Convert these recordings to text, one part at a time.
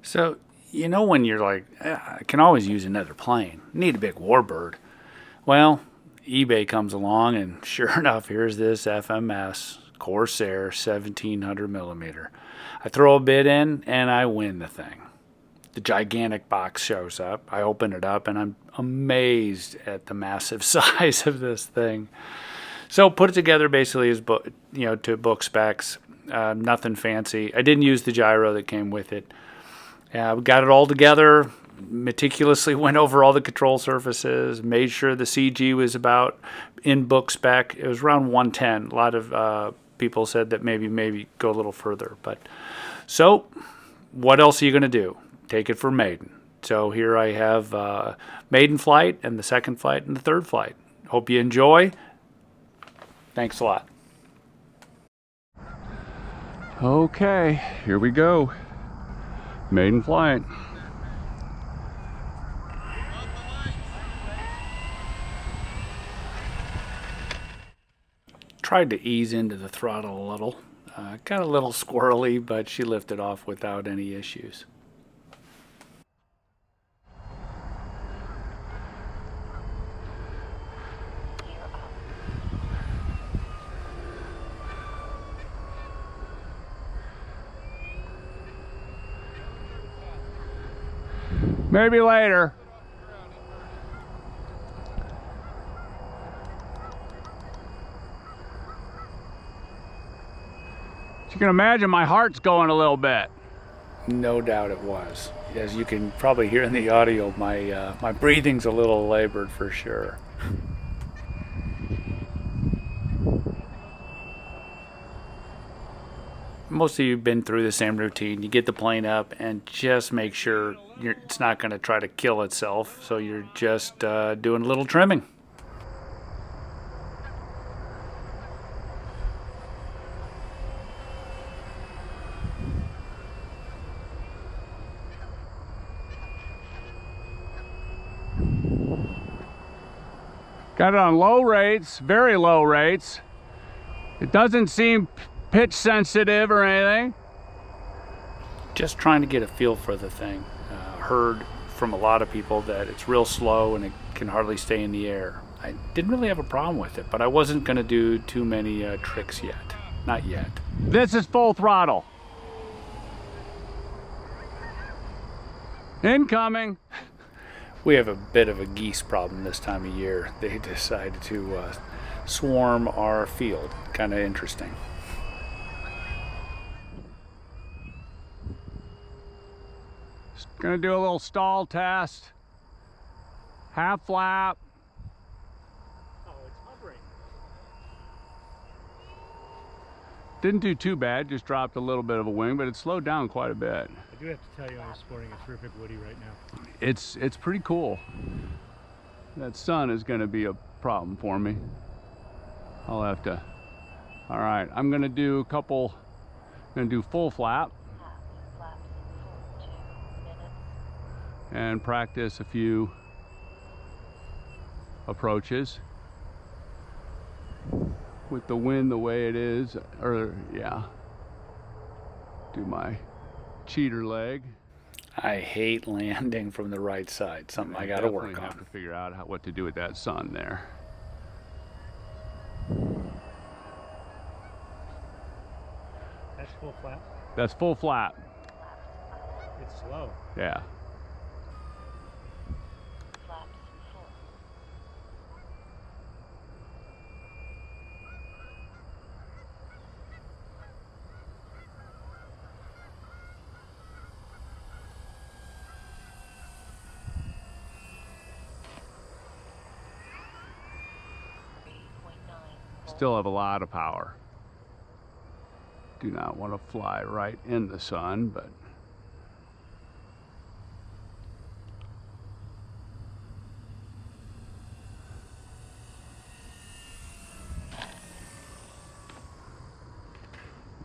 So, you know when you're like, I can always use another plane. Need a big warbird. Well, eBay comes along and sure enough, here's this FMS Corsair 1700 millimeter. I throw a bid in and I win the thing. The gigantic box shows up. I open it up and I'm amazed at the massive size of this thing. So put it together basically as to book specs. Nothing fancy. I didn't use the gyro that came with it. We got it all together, meticulously went over all the control surfaces, made sure the CG was about in book spec. It was around 110. A lot of people said that maybe go a little further. But so what else are you going to do? Take it for Maiden. So here I have Maiden flight and the second flight and the third flight. Hope you enjoy. Thanks a lot. Okay, here we go. Maiden flight. Tried to ease into the throttle a little. Got a little squirrely, but she lifted off without any issues. Maybe later. You can imagine my heart's going a little bit. No doubt it was. As you can probably hear in the audio, my breathing's a little labored for sure. Most of you have been through the same routine. You get the plane up and just make sure it's not going to try to kill itself. So you're just doing a little trimming. Got it on low rates, very low rates. It doesn't seem pitch sensitive or anything. Just trying to get a feel for the thing. Heard from a lot of people that it's real slow and it can hardly stay in the air. I didn't really have a problem with it, but I wasn't going to do too many tricks yet. Not yet. This is full throttle. Incoming. We have a bit of a geese problem this time of year. They decided to swarm our field. Kind of interesting. Gonna do a little stall test. Half flap. Oh, it's hovering. Didn't do too bad, just dropped a little bit of a wing, but it slowed down quite a bit. I do have to tell you, I'm sporting a terrific Woody right now. It's pretty cool. That sun is gonna be a problem for me. I'll have to. All right, I'm gonna do full flap. And practice a few approaches with the wind the way it is, or yeah, do my cheater leg. I hate landing from the right side. Something I gotta work on. Have to figure out what to do with that sun there. That's full flap? That's full flap. It's slow. Yeah. Still have a lot of power. Do not want to fly right in the sun, but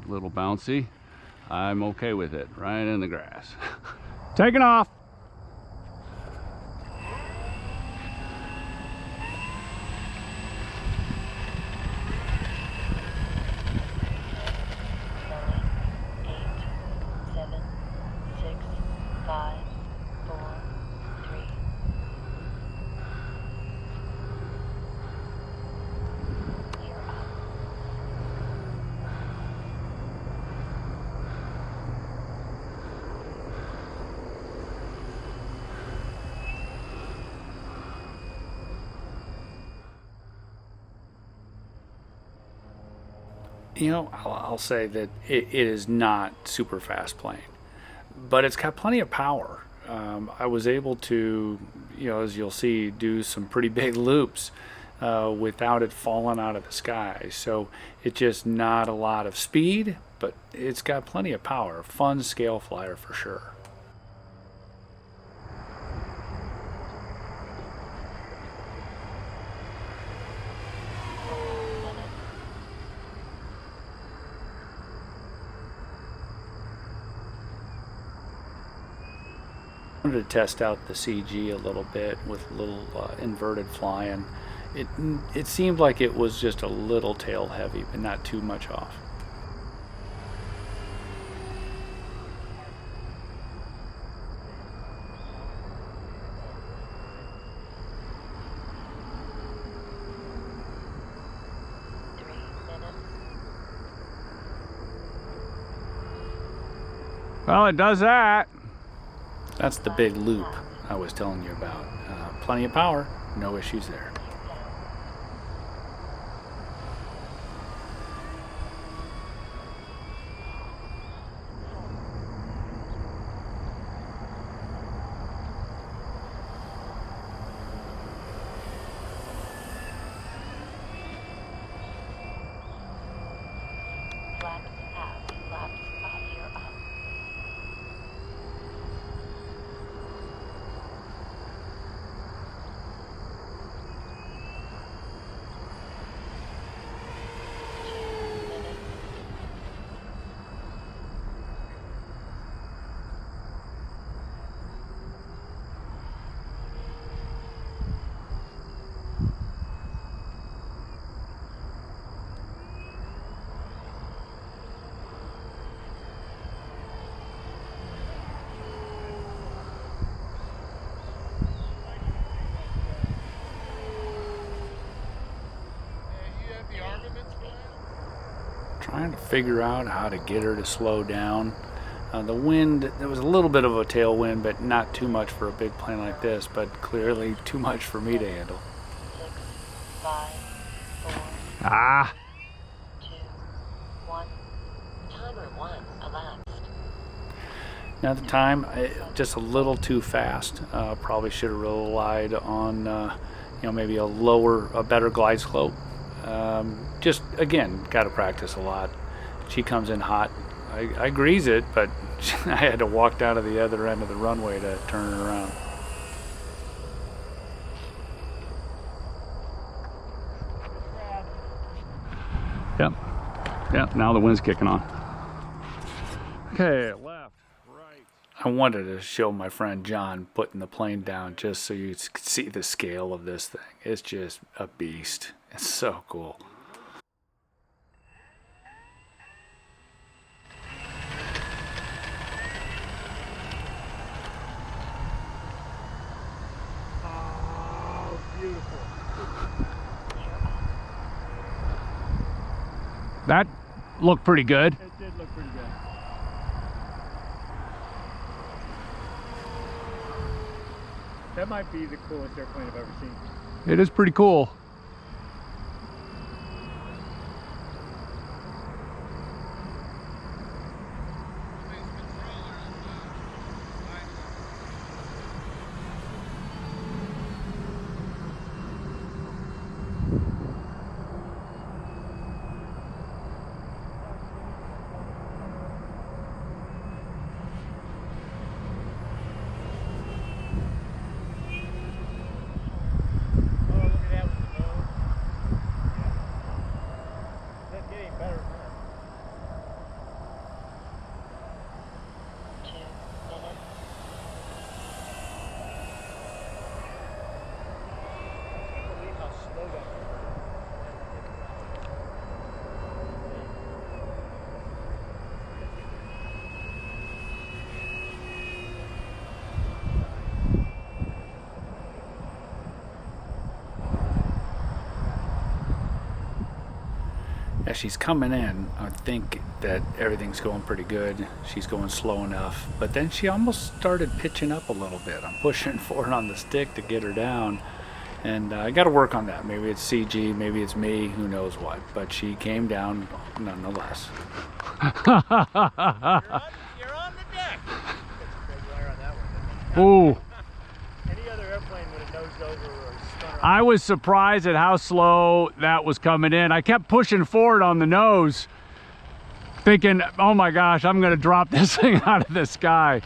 a little bouncy. I'm okay with it. Right in the grass. Taking off. You know, I'll say that it is not super fast plane, but it's got plenty of power. I was able to, you know, as you'll see, do some pretty big loops without it falling out of the sky. So it's just not a lot of speed, but it's got plenty of power. Fun scale flyer for sure. I wanted to test out the CG a little bit with a little inverted flying. It seemed like it was just a little tail heavy, but not too much off. Well, it does that. That's the big loop I was telling you about. Plenty of power, no issues there. Trying to figure out how to get her to slow down. The wind, there was a little bit of a tailwind, but not too much for a big plane like this, but clearly too much for me to handle. 6, 5, 4, Ah, 2, 1. Timer 1 elapsed. Now at the time, just a little too fast. Probably should have relied on, you know, maybe a better glide slope. Just again, got to practice a lot. She comes in hot. I grease it, but I had to walk down to the other end of the runway to turn her around. yep. Yep, now the wind's kicking on. Okay, left, right. I wanted to show my friend John putting the plane down just so you could see the scale of this thing. It's just a beast. It's so cool. Oh, beautiful. That looked pretty good. It did look pretty good. That might be the coolest airplane I've ever seen. It is pretty cool. Oh, look at that with the nose. Yeah. That's getting better and better. 2 minutes. I can't believe how slow that is. As she's coming in, I think that everything's going pretty good. She's going slow enough, but then she almost started pitching up a little bit. I'm pushing forward on the stick to get her down, And I got to work on that. Maybe it's CG, maybe it's me, who knows what. But she came down nonetheless. You're on the deck. Ooh. Any other airplane would have nosed over or spun around. I was surprised at how slow that was coming in. I kept pushing forward on the nose, thinking, oh my gosh, I'm gonna drop this thing out of the sky.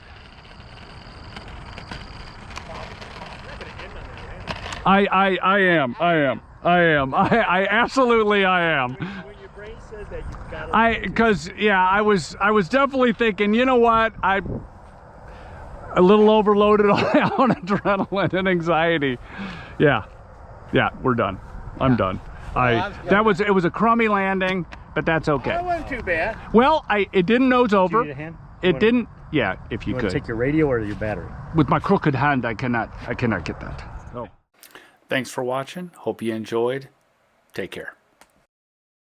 I am. I absolutely I am. When your brain says that, you've got to... Because yeah, I was definitely thinking, you know what, I'm a little overloaded on adrenaline and anxiety. Yeah, we're done. I'm done. It was a crummy landing, but that's okay. That wasn't too bad. Well, it didn't nose over. Do you need a hand? It didn't. Yeah, if you could. Take your radio or your battery? With my crooked hand, I cannot get that. Oh. Thanks for watching. Hope you enjoyed. Take care.